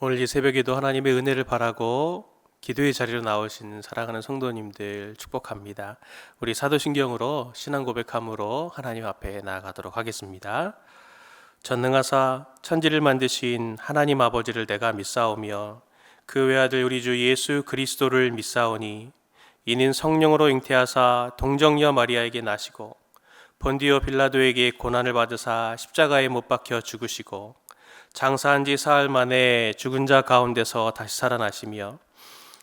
오늘 이 새벽에도 하나님의 은혜를 바라고 기도의 자리로 나오신 사랑하는 성도님들 축복합니다. 우리 사도신경으로 신앙 고백함으로 하나님 앞에 나아가도록 하겠습니다. 전능하사 천지를 만드신 하나님 아버지를 내가 믿사오며 그 외아들 우리 주 예수 그리스도를 믿사오니 이는 성령으로 잉태하사 동정녀 마리아에게 나시고 본디오 빌라도에게 고난을 받으사 십자가에 못 박혀 죽으시고 장사한 지 사흘 만에 죽은 자 가운데서 다시 살아나시며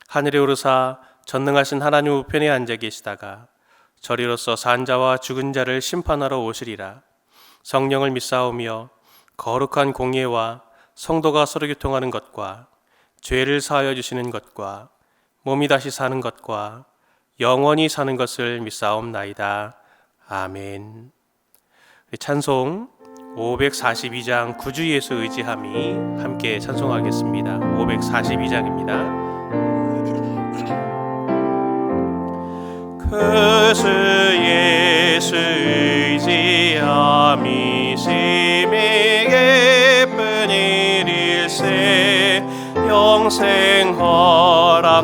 하늘에 오르사 전능하신 하나님 우편에 앉아 계시다가 저리로서 산 자와 죽은 자를 심판하러 오시리라. 성령을 믿사오며 거룩한 공예와 성도가 서로 교통하는 것과 죄를 사하여 주시는 것과 몸이 다시 사는 것과 영원히 사는 것을 믿사옵나이다. 아멘. 찬송 542장 구주 예수 의지함이 함께 찬송하겠습니다. 542장입니다. 구주 예수 의지함이 심히 기쁜 일일세 영생 허락받았으니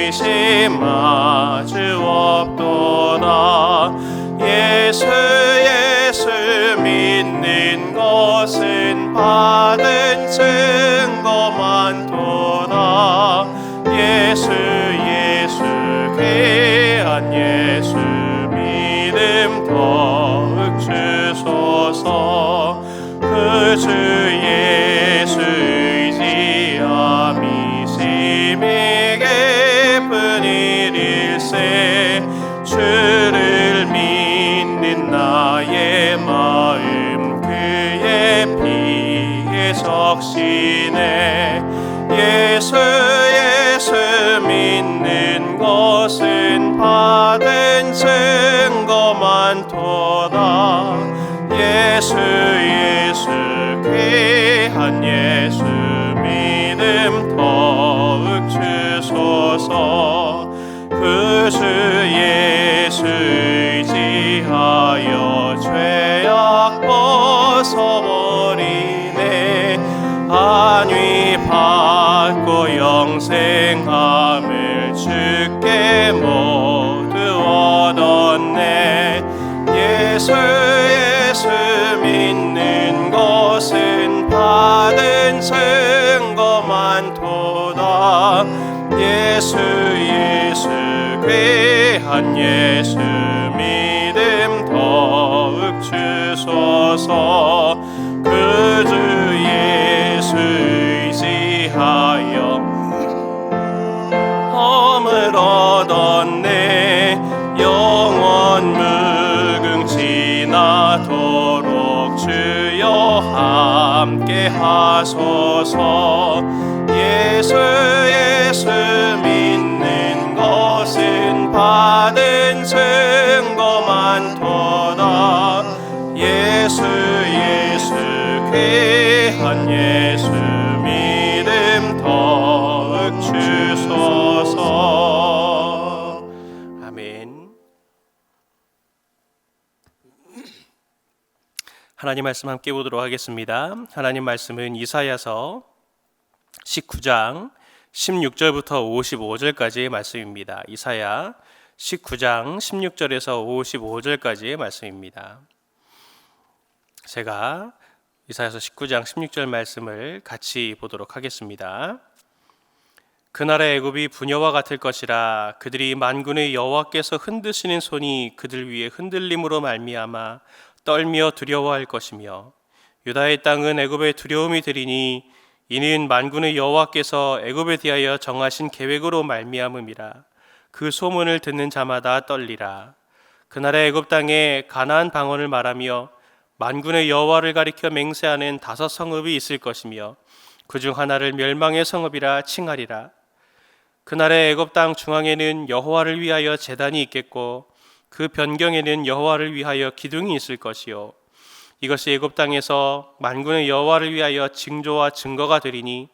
의심하주 없도다. 예수 믿는 것은 받은 증거만 도다. 예수 귀한 예수 믿음 더욱 주소서. 그 주 예수 의지함이 심히 기쁜 일일세 주를 믿는 나의 마음 그의 피에 적시네. 예수 믿는 것은 받은 증거만 도다. 예수 귀한 예수 믿음 더욱 주소서. 그 주 예수 의지하여 죄악 벗어버리네. 안위 받고 영생함을 주께 모두 얻었네. 예수 믿는 것은 받은 증거만 도다. 예수 귀한 예수 믿음 더욱 주소서. 그 주 예수 의지하여 험을 얻었네. 영원 무궁지나도록 주여 함께 하소서. 예수 믿는 것은 받은 증거만 도다. 예수 귀한 예수 믿음 더욱 주소서. 아멘. 하나님 말씀 함께 보도록 하겠습니다. 하나님 말씀은 이사야서 19장 16절부터 55절까지의 말씀입니다. 이사야 19장 16절에서 55절까지의 말씀입니다. 제가 이사야서 19장 16절 말씀을 같이 보도록 하겠습니다. 그날의 애굽이 부녀와 같을 것이라. 그들이 만군의 여호와께서 흔드시는 손이 그들 위에 흔들림으로 말미암아 떨며 두려워할 것이며 유다의 땅은 애굽의 두려움이 되리니 이는 만군의 여호와께서 애굽에 대하여 정하신 계획으로 말미암음이라. 그 소문을 듣는 자마다 떨리라. 그날의 애굽 땅에 가나안 방언을 말하며 만군의 여호와를 가리켜 맹세하는 5 성읍이 있을 것이며 그중 하나를 멸망의 성읍이라 칭하리라. 그날의 애굽 땅 중앙에는 여호와를 위하여 제단이 있겠고 그 변경에는 여호와를 위하여 기둥이 있을 것이요 이것이 애굽 땅에서 만군의 여호와를 위하여 징조와 증거가 되리니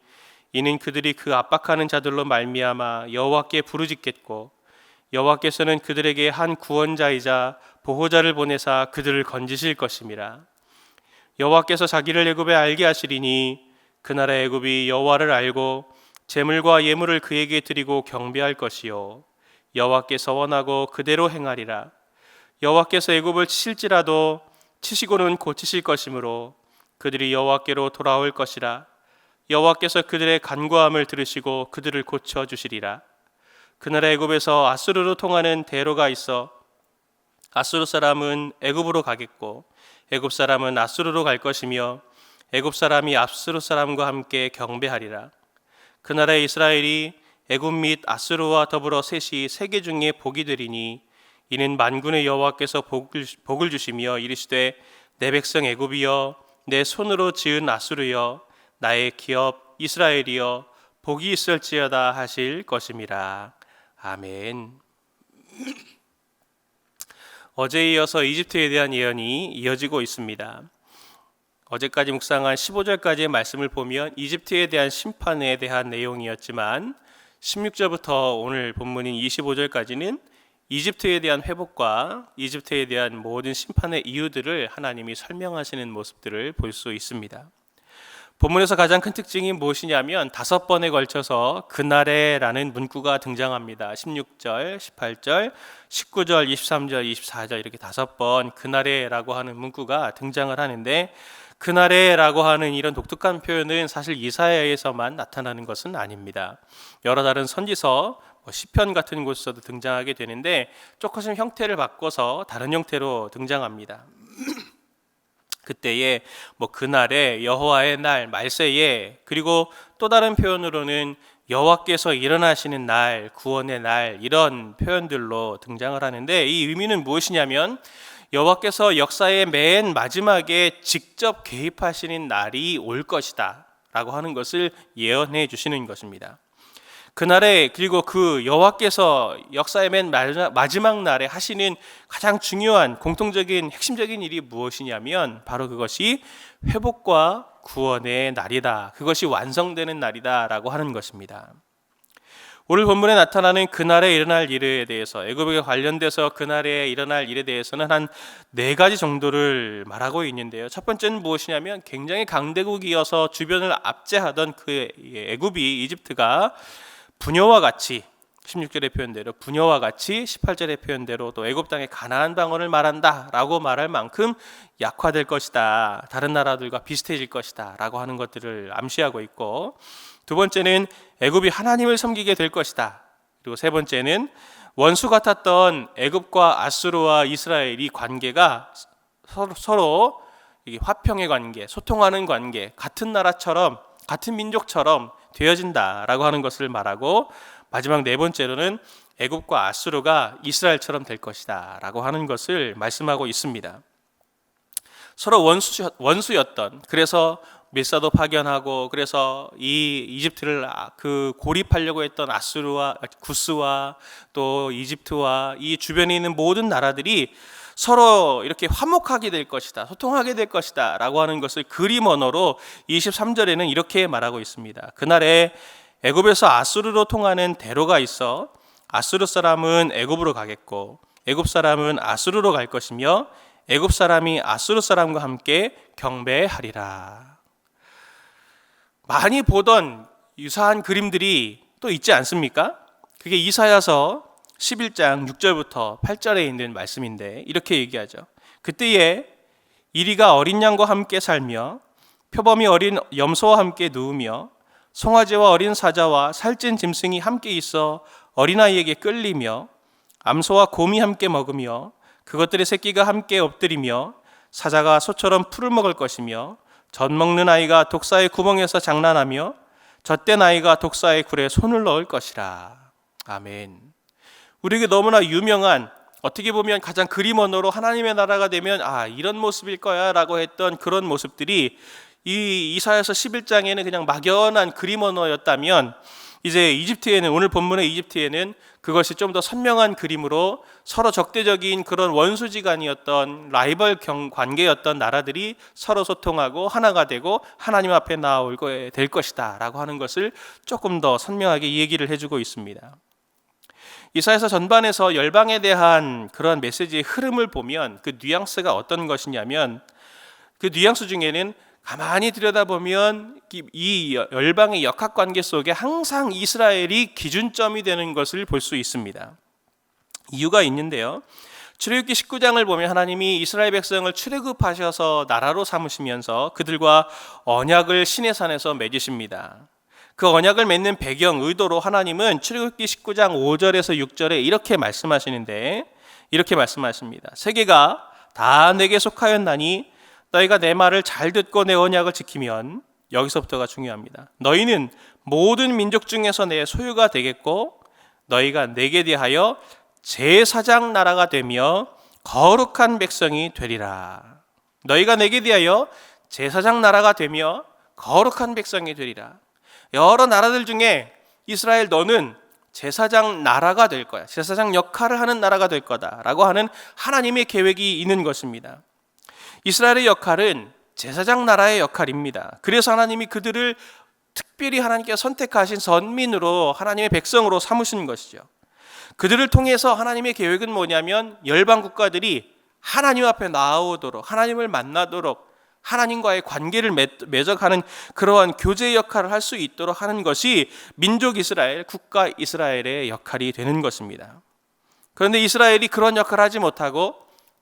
이는 그들이 그 압박하는 자들로 말미암아 여호와께 부르짖겠고 여호와께서는 그들에게 한 구원자이자 보호자를 보내사 그들을 건지실 것임이라. 여호와께서 자기를 애굽에 알게 하시리니 그날의 애굽이 여호와를 알고 제물과 예물을 그에게 드리고 경배할 것이요 여호와께서 원하고 그대로 행하리라. 여호와께서 애굽을 치실지라도 치시고는 고치실 것이므로 그들이 여호와께로 돌아올 것이라. 여호와께서 그들의 간구함을 들으시고 그들을 고쳐 주시리라. 그날의 애굽에서 아수르로 통하는 대로가 있어 아수르 사람은 애굽으로 가겠고 애굽 사람은 아수르로 갈 것이며 애굽 사람이 아수르 사람과 함께 경배하리라. 그날에 이스라엘이 애굽 및 아수르와 더불어 셋이 세계 중에 복이 되리니 이는 만군의 여호와께서 복을 주시며 이르시되 내 백성 애굽이여 내 손으로 지은 아수르여 나의 기업 이스라엘이여 복이 있을지어다 하실 것임이라. 아멘. 어제에 이어서 이집트에 대한 예언이 이어지고 있습니다. 어제까지 묵상한 15절까지의 말씀을 보면 이집트에 대한 심판에 대한 내용이었지만 16절부터 오늘 본문인 25절까지는 이집트에 대한 회복과 이집트에 대한 모든 심판의 이유들을 하나님이 설명하시는 모습들을 볼 수 있습니다. 본문에서 가장 큰 특징이 무엇이냐면 5번에 걸쳐서 그날에라는 문구가 등장합니다. 16절, 18절, 19절, 23절, 24절 이렇게 5번 그날에라고 하는 문구가 등장을 하는데 그날에라고 하는 이런 독특한 표현은 사실 이사야에서만 나타나는 것은 아닙니다. 여러 다른 선지서, 시편 같은 곳에서도 등장하게 되는데 조금 형태를 바꿔서 다른 형태로 등장합니다. 그때에 그날에 여호와의 날 말세에 그리고 또 다른 표현으로는 여호와께서 일어나시는 날 구원의 날 이런 표현들로 등장을 하는데 이 의미는 무엇이냐면 여호와께서 역사의 맨 마지막에 직접 개입하시는 날이 올 것이다 라고 하는 것을 예언해 주시는 것입니다. 그날에 그리고 그 여호와께서 역사의 맨 마지막 날에 하시는 가장 중요한 공통적인 핵심적인 일이 무엇이냐면 바로 그것이 회복과 구원의 날이다. 그것이 완성되는 날이다 라고 하는 것입니다. 오늘 본문에 나타나는 그날에 일어날 일에 대해서 애굽에 관련돼서 그날에 일어날 일에 대해서는 한 4가지 정도를 말하고 있는데요. 첫 번째는 무엇이냐면 굉장히 강대국이어서 주변을 압제하던 그 애굽이 이집트가 부녀와 같이 16절의 표현대로 부녀와 같이 18절의 표현대로 또 애굽 땅의 가나안 방언을 말한다 라고 말할 만큼 약화될 것이다. 다른 나라들과 비슷해질 것이다 라고 하는 것들을 암시하고 있고 두 번째는 애굽이 하나님을 섬기게 될 것이다. 그리고 세 번째는 원수 같았던 애굽과 아수르와 이스라엘이 관계가 서로 화평의 관계, 소통하는 관계, 같은 나라처럼 같은 민족처럼 되어진다라고 하는 것을 말하고 마지막 4번째로는 애굽과 아수르가 이스라엘처럼 될 것이다라고 하는 것을 말씀하고 있습니다. 서로 원수였던 그래서 밀사도 파견하고 그래서 이 이집트를 그 고립하려고 했던 아수르와 구스와 또 이집트와 이 주변에 있는 모든 나라들이 서로 이렇게 화목하게 될 것이다, 소통하게 될 것이다 라고 하는 것을 그림 언어로 23절에는 이렇게 말하고 있습니다. 그날에 애굽에서 아수르로 통하는 대로가 있어 아수르 사람은 애굽으로 가겠고 애굽 사람은 아수르로 갈 것이며 애굽 사람이 아수르 사람과 함께 경배하리라. 많이 보던 유사한 그림들이 또 있지 않습니까? 그게 이사야서 11장 6절부터 8절에 있는 말씀인데 이렇게 얘기하죠. 그때에 이리가 어린 양과 함께 살며 표범이 어린 염소와 함께 누우며 송아지와 어린 사자와 살찐 짐승이 함께 있어 어린아이에게 끌리며 암소와 곰이 함께 먹으며 그것들의 새끼가 함께 엎드리며 사자가 소처럼 풀을 먹을 것이며 젖 먹는 아이가 독사의 구멍에서 장난하며 젖된 아이가 독사의 굴에 손을 넣을 것이라. 아멘. 우리에게 너무나 유명한 어떻게 보면 가장 그림 언어로 하나님의 나라가 되면 이런 모습일 거야 라고 했던 그런 모습들이 이 이사야서 11장에는 그냥 막연한 그림 언어였다면 이제 이집트에는 오늘 본문의 이집트에는 그것이 좀 더 선명한 그림으로 서로 적대적인 그런 원수지간이었던 라이벌 관계였던 나라들이 서로 소통하고 하나가 되고 하나님 앞에 나아오게 될 것이다 라고 하는 것을 조금 더 선명하게 얘기를 해주고 있습니다. 이사야서 전반에서 열방에 대한 그런 메시지의 흐름을 보면 그 뉘앙스가 어떤 것이냐면 그 뉘앙스 중에는 가만히 들여다보면 이 열방의 역학관계 속에 항상 이스라엘이 기준점이 되는 것을 볼 수 있습니다. 이유가 있는데요. 출애굽기 19장을 보면 하나님이 이스라엘 백성을 출애굽하셔서 나라로 삼으시면서 그들과 언약을 시내산에서 맺으십니다. 그 언약을 맺는 배경, 의도로 하나님은 출애굽기 19장 5절에서 6절에 이렇게 말씀하시는데, 이렇게 말씀하십니다. 세계가 다 내게 속하였나니 너희가 내 말을 잘 듣고 내 언약을 지키면, 여기서부터가 중요합니다. 너희는 모든 민족 중에서 내 소유가 되겠고 너희가 내게 대하여 제사장 나라가 되며 거룩한 백성이 되리라. 너희가 내게 대하여 제사장 나라가 되며 거룩한 백성이 되리라. 여러 나라들 중에 이스라엘 너는 제사장 나라가 될 거야. 제사장 역할을 하는 나라가 될 거다라고 하는 하나님의 계획이 있는 것입니다. 이스라엘의 역할은 제사장 나라의 역할입니다. 그래서 하나님이 그들을 특별히 하나님께서 선택하신 선민으로 하나님의 백성으로 삼으신 것이죠. 그들을 통해서 하나님의 계획은 뭐냐면 열방 국가들이 하나님 앞에 나오도록, 하나님을 만나도록, 하나님과의 관계를 맺어가는 그러한 교제 역할을 할 수 있도록 하는 것이 민족 이스라엘, 국가 이스라엘의 역할이 되는 것입니다. 그런데 이스라엘이 그런 역할을 하지 못하고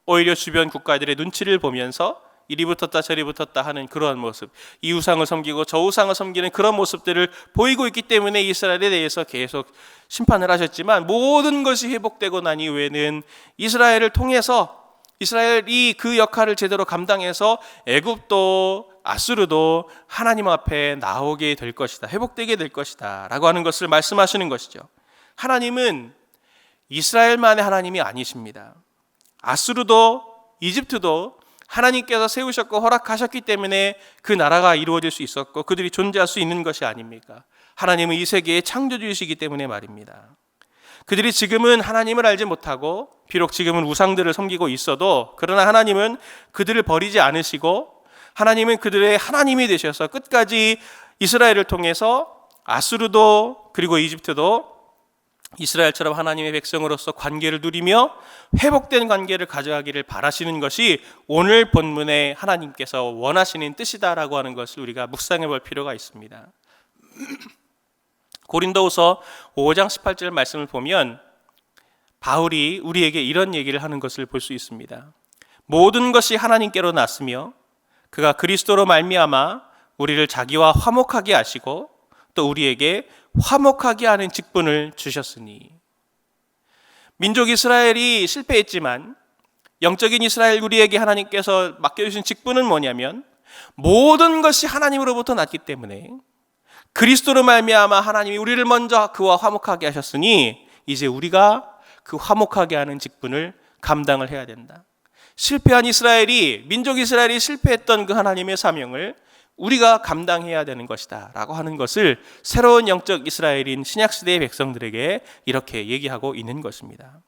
오히려 주변 국가들의 눈치를 보면서 이리 붙었다 저리 붙었다 하는 그러한 모습, 이 우상을 섬기고 저 우상을 섬기는 그런 모습들을 보이고 있기 때문에 이스라엘에 대해서 계속 심판을 하셨지만, 모든 것이 회복되고 난 이후에는 이스라엘을 통해서 이스라엘이 그 역할을 제대로 감당해서 애굽도 아수르도 하나님 앞에 나오게 될 것이다, 회복되게 될 것이다 라고 하는 것을 말씀하시는 것이죠. 하나님은 이스라엘만의 하나님이 아니십니다. 아수르도 이집트도 하나님께서 세우셨고 허락하셨기 때문에 그 나라가 이루어질 수 있었고 그들이 존재할 수 있는 것이 아닙니까? 하나님은 이 세계의 창조주이시기 때문에 말입니다. 그들이 지금은 하나님을 알지 못하고 비록 지금은 우상들을 섬기고 있어도, 그러나 하나님은 그들을 버리지 않으시고 하나님은 그들의 하나님이 되셔서 끝까지 이스라엘을 통해서 아수르도 그리고 이집트도 이스라엘처럼 하나님의 백성으로서 관계를 누리며 회복된 관계를 가져가기를 바라시는 것이 오늘 본문에 하나님께서 원하시는 뜻이다라고 하는 것을 우리가 묵상해 볼 필요가 있습니다. 고린도후서 5장 18절 말씀을 보면 바울이 우리에게 이런 얘기를 하는 것을 볼 수 있습니다. 모든 것이 하나님께로 났으며 그가 그리스도로 말미암아 우리를 자기와 화목하게 하시고 또 우리에게 화목하게 하는 직분을 주셨으니. 민족 이스라엘이 실패했지만 영적인 이스라엘 우리에게 하나님께서 맡겨주신 직분은 뭐냐면, 모든 것이 하나님으로부터 났기 때문에 그리스도로 말미암아 하나님이 우리를 먼저 그와 화목하게 하셨으니 이제 우리가 그 화목하게 하는 직분을 감당을 해야 된다. 실패한 이스라엘이, 민족 이스라엘이 실패했던 그 하나님의 사명을 우리가 감당해야 되는 것이다 라고 하는 것을 새로운 영적 이스라엘인 신약시대의 백성들에게 이렇게 얘기하고 있는 것입니다.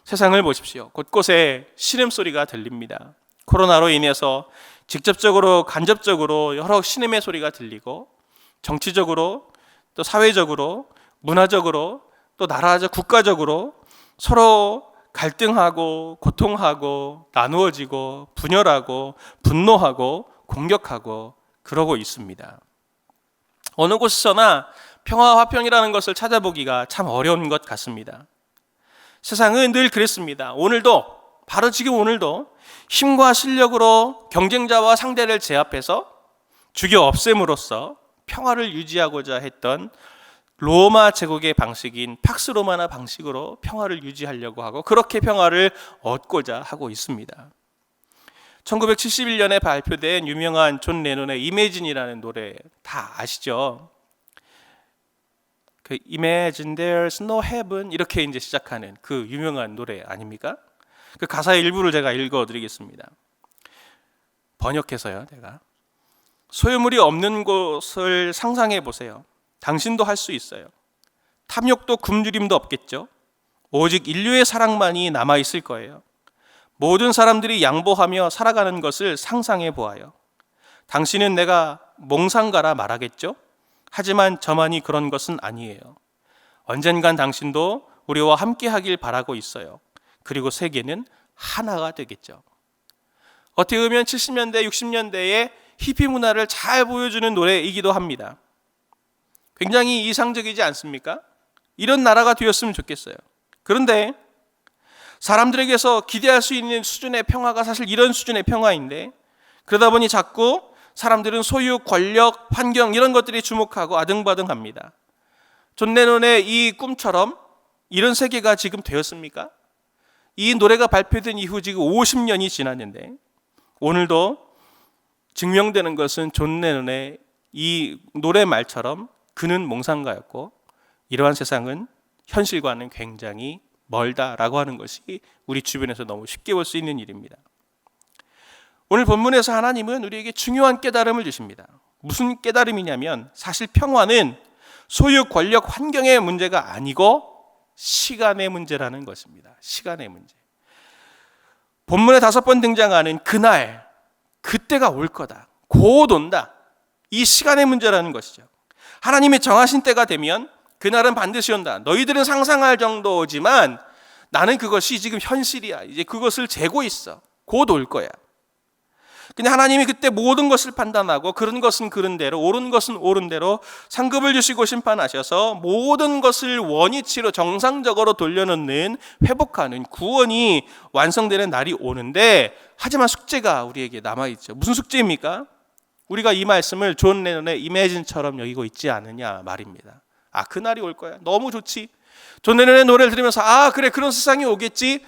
세상을 보십시오. 곳곳에 신음소리가 들립니다. 코로나로 인해서 직접적으로 간접적으로 여러 신음의 소리가 들리고, 정치적으로 또 사회적으로 문화적으로 또 나라적 국가적으로 서로 갈등하고 고통하고 나누어지고 분열하고 분노하고 공격하고 그러고 있습니다. 어느 곳에서나 평화와 화평이라는 것을 찾아보기가 참 어려운 것 같습니다. 세상은 늘 그랬습니다. 오늘도, 바로 지금 오늘도 힘과 실력으로 경쟁자와 상대를 제압해서 죽여 없앰으로써 평화를 유지하고자 했던 로마 제국의 방식인 팍스 로마나 방식으로 평화를 유지하려고 하고 그렇게 평화를 얻고자 하고 있습니다. 1971년에 발표된 유명한 존 레논의 Imagine이라는 노래 다 아시죠? 그 Imagine there's no heaven 이렇게 이제 시작하는 그 유명한 노래 아닙니까? 그 가사의 일부를 제가 읽어드리겠습니다. 번역해서요. 제가 소유물이 없는 곳을 상상해 보세요. 당신도 할 수 있어요. 탐욕도 굶주림도 없겠죠. 오직 인류의 사랑만이 남아있을 거예요. 모든 사람들이 양보하며 살아가는 것을 상상해 보아요. 당신은 내가 몽상가라 말하겠죠? 하지만 저만이 그런 것은 아니에요. 언젠간 당신도 우리와 함께 하길 바라고 있어요. 그리고 세계는 하나가 되겠죠. 어떻게 보면 70년대, 60년대의 히피 문화를 잘 보여주는 노래이기도 합니다. 굉장히 이상적이지 않습니까? 이런 나라가 되었으면 좋겠어요. 그런데 사람들에게서 기대할 수 있는 수준의 평화가 사실 이런 수준의 평화인데, 그러다 보니 자꾸 사람들은 소유, 권력, 환경 이런 것들이 주목하고 아등바등합니다. 존 레논의 이 꿈처럼 이런 세계가 지금 되었습니까? 이 노래가 발표된 이후 지금 50년이 지났는데 오늘도 증명되는 것은 존 레논의 이 노래 말처럼 그는 몽상가였고 이러한 세상은 현실과는 굉장히 멀다라고 하는 것이 우리 주변에서 너무 쉽게 볼 수 있는 일입니다. 오늘 본문에서 하나님은 우리에게 중요한 깨달음을 주십니다. 무슨 깨달음이냐면 사실 평화는 소유, 권력, 환경의 문제가 아니고 시간의 문제라는 것입니다. 시간의 문제. 본문에 5번 등장하는 그날, 그때가 올 거다. 곧 온다. 이 시간의 문제라는 것이죠. 하나님이 정하신 때가 되면 그날은 반드시 온다. 너희들은 상상할 정도지만 나는 그것이 지금 현실이야. 이제 그것을 재고 있어. 곧 올 거야. 근데 하나님이 그때 모든 것을 판단하고 그런 것은 그런 대로, 옳은 것은 옳은 대로 상급을 주시고 심판하셔서 모든 것을 원위치로 정상적으로 돌려놓는, 회복하는 구원이 완성되는 날이 오는데, 하지만 숙제가 우리에게 남아있죠. 무슨 숙제입니까? 우리가 이 말씀을 존 레논의 이매진처럼 여기고 있지 않느냐 말입니다. 아, 그날이 올 거야. 너무 좋지. 존 레논의 노래를 들으면서 그래, 그런 세상이 오겠지.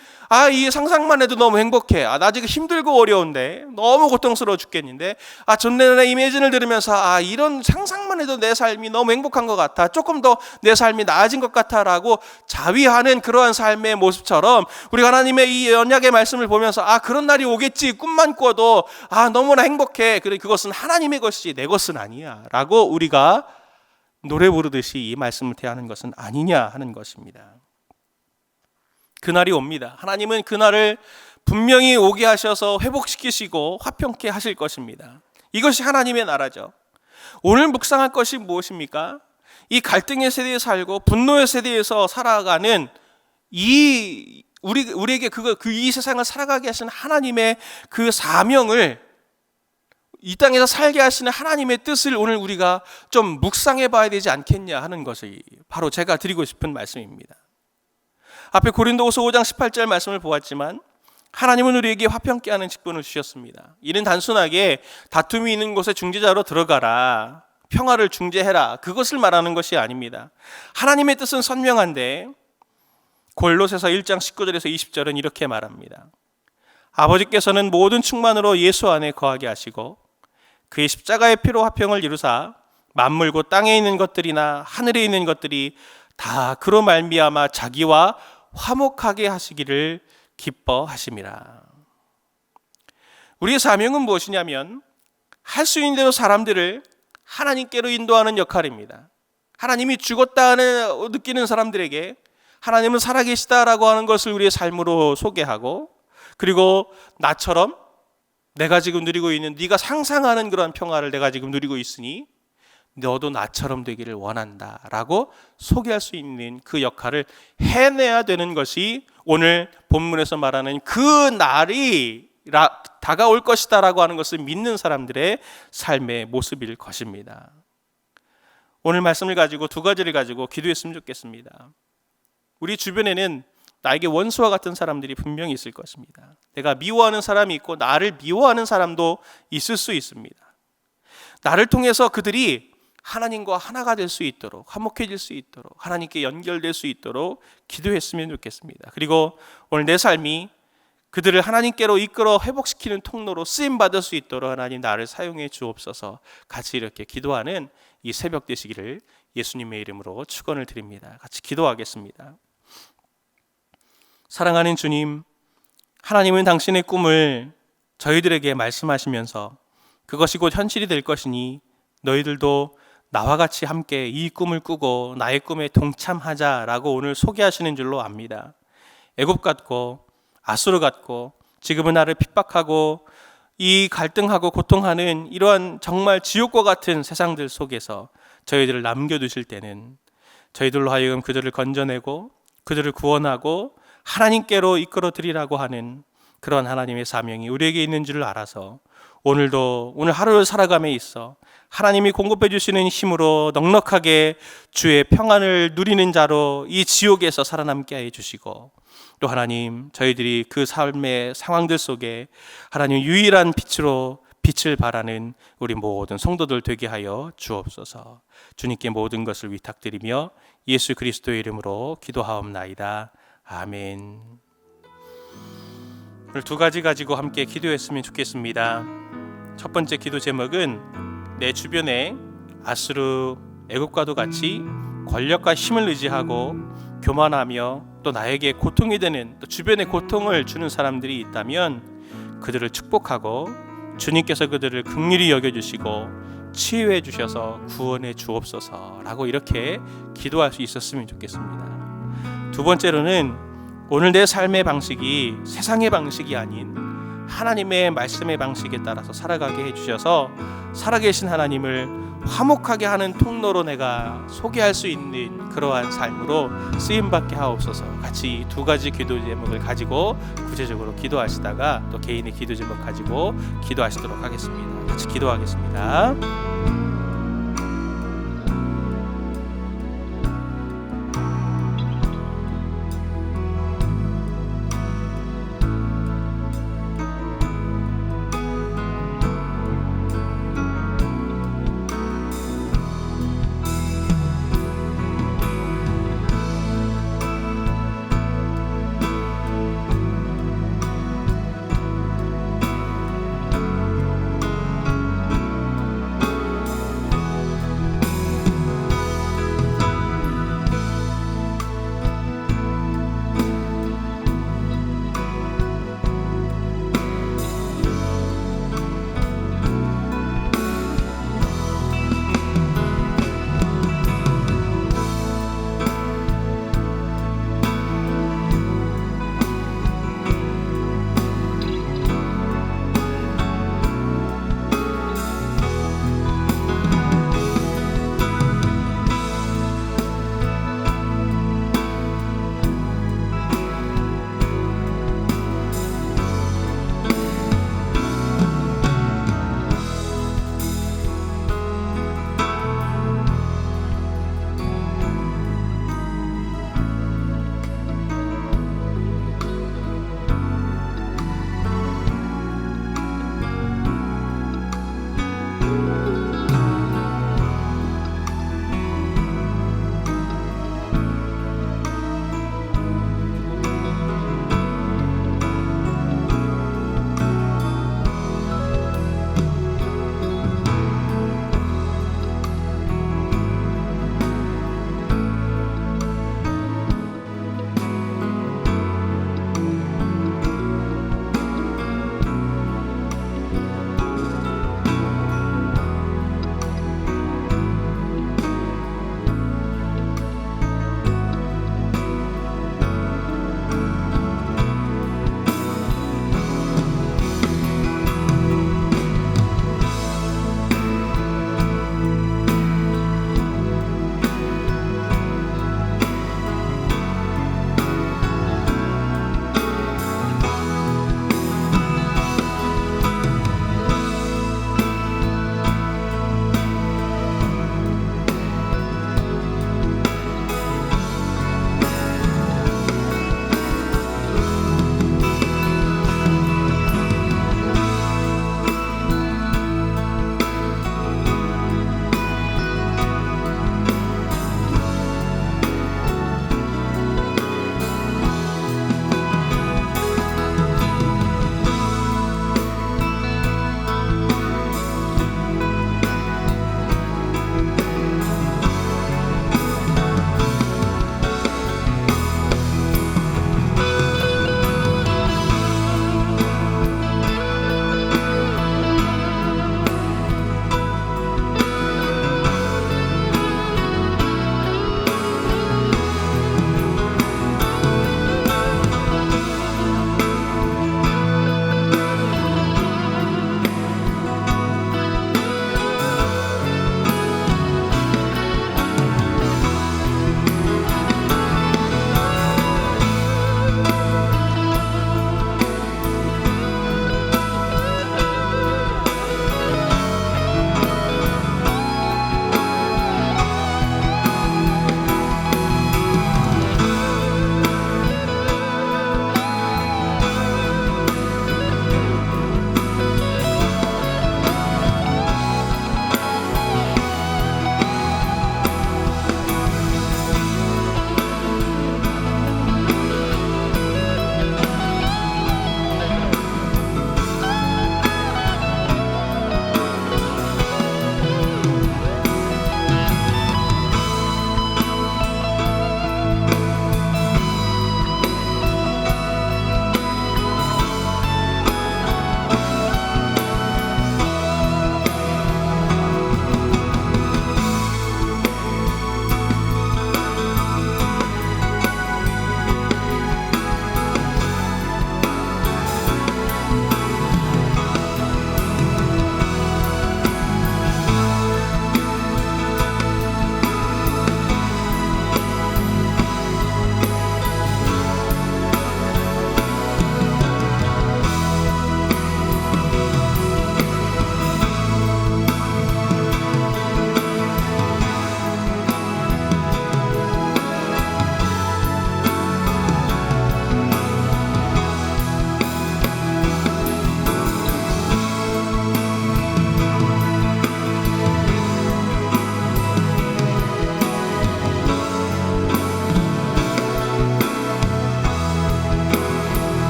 이 상상만 해도 너무 행복해. 나 지금 힘들고 어려운데 너무 고통스러워 죽겠는데. 존 레논의 이매진을 들으면서 이런 상상만 해도 내 삶이 너무 행복한 것 같아. 조금 더 내 삶이 나아진 것 같아라고 자위하는 그러한 삶의 모습처럼 우리가 하나님의 이 언약의 말씀을 보면서 그런 날이 오겠지. 꿈만 꿔도 너무나 행복해. 그래, 그것은 하나님의 것이지 내 것은 아니야 라고 우리가 노래 부르듯이 이 말씀을 대하는 것은 아니냐 하는 것입니다. 그날이 옵니다. 하나님은 그날을 분명히 오게 하셔서 회복시키시고 화평케 하실 것입니다. 이것이 하나님의 나라죠. 오늘 묵상할 것이 무엇입니까? 이 갈등의 세대에 살고 분노의 세대에서 살아가는 우리에게 이 세상을 살아가게 하시는 하나님의 그 사명을, 이 땅에서 살게 하시는 하나님의 뜻을 오늘 우리가 좀 묵상해 봐야 되지 않겠냐 하는 것이 바로 제가 드리고 싶은 말씀입니다. 앞에 고린도후서 5장 18절 말씀을 보았지만 하나님은 우리에게 화평케 하는 직분을 주셨습니다. 이는 단순하게 다툼이 있는 곳에 중재자로 들어가라, 평화를 중재해라, 그것을 말하는 것이 아닙니다. 하나님의 뜻은 선명한데 골로새서 1장 19절에서 20절은 이렇게 말합니다. 아버지께서는 모든 충만으로 예수 안에 거하게 하시고 그의 십자가의 피로 화평을 이루사 만물 곧 땅에 있는 것들이나 하늘에 있는 것들이 다 그로 말미암아 자기와 화목하게 하시기를 기뻐하심이라. 우리의 사명은 무엇이냐면 할 수 있는 대로 사람들을 하나님께로 인도하는 역할입니다. 하나님이 죽었다는 느끼는 사람들에게 하나님은 살아계시다라고 하는 것을 우리의 삶으로 소개하고, 그리고 나처럼 내가 지금 누리고 있는, 네가 상상하는 그런 평화를 내가 지금 누리고 있으니 너도 나처럼 되기를 원한다 라고 소개할 수 있는 그 역할을 해내야 되는 것이 오늘 본문에서 말하는 그 날이 다가올 것이다 라고 하는 것을 믿는 사람들의 삶의 모습일 것입니다. 오늘 말씀을 가지고 두 가지를 가지고 기도했으면 좋겠습니다. 우리 주변에는 나에게 원수와 같은 사람들이 분명히 있을 것입니다. 내가 미워하는 사람이 있고 나를 미워하는 사람도 있을 수 있습니다. 나를 통해서 그들이 하나님과 하나가 될 수 있도록, 화목해질 수 있도록, 하나님께 연결될 수 있도록 기도했으면 좋겠습니다. 그리고 오늘 내 삶이 그들을 하나님께로 이끌어 회복시키는 통로로 쓰임받을 수 있도록 하나님 나를 사용해 주옵소서. 같이 이렇게 기도하는 이 새벽 되시기를 예수님의 이름으로 축원을 드립니다. 같이 기도하겠습니다. 사랑하는 주님, 하나님은 당신의 꿈을 저희들에게 말씀하시면서 그것이 곧 현실이 될 것이니 너희들도 나와 같이 함께 이 꿈을 꾸고 나의 꿈에 동참하자라고 오늘 소개하시는 줄로 압니다. 애굽 같고 아수르 같고 지금은 나를 핍박하고 이 갈등하고 고통하는 이러한 정말 지옥과 같은 세상들 속에서 저희들을 남겨두실 때는 저희들로 하여금 그들을 건져내고 그들을 구원하고 하나님께로 이끌어 드리라고 하는 그런 하나님의 사명이 우리에게 있는 줄을 알아서 오늘 하루를 살아감에 있어 하나님이 공급해 주시는 힘으로 넉넉하게 주의 평안을 누리는 자로 이 지옥에서 살아남게 해 주시고, 또 하나님, 저희들이 그 삶의 상황들 속에 하나님 유일한 빛을 발하는 우리 모든 성도들 되게 하여 주옵소서. 주님께 모든 것을 위탁드리며 예수 그리스도의 이름으로 기도하옵나이다. 아멘. 오늘 두 가지 가지고 함께 기도했으면 좋겠습니다. 첫 번째 기도 제목은 내 주변에 아수르 애국과도 같이 권력과 힘을 의지하고 교만하며 또 나에게 고통이 되는, 또 주변에 고통을 주는 사람들이 있다면 그들을 축복하고 주님께서 그들을 긍휼히 여겨주시고 치유해 주셔서 구원해 주옵소서라고 이렇게 기도할 수 있었으면 좋겠습니다. 두 번째로는 오늘 내 삶의 방식이 세상의 방식이 아닌 하나님의 말씀의 방식에 따라서 살아가게 해주셔서 살아계신 하나님을 화목하게 하는 통로로 내가 소개할 수 있는 그러한 삶으로 쓰임받게 하옵소서. 같이 두 가지 기도 제목을 가지고 구체적으로 기도하시다가 또 개인의 기도 제목 가지고 기도하시도록 하겠습니다. 같이 기도하겠습니다.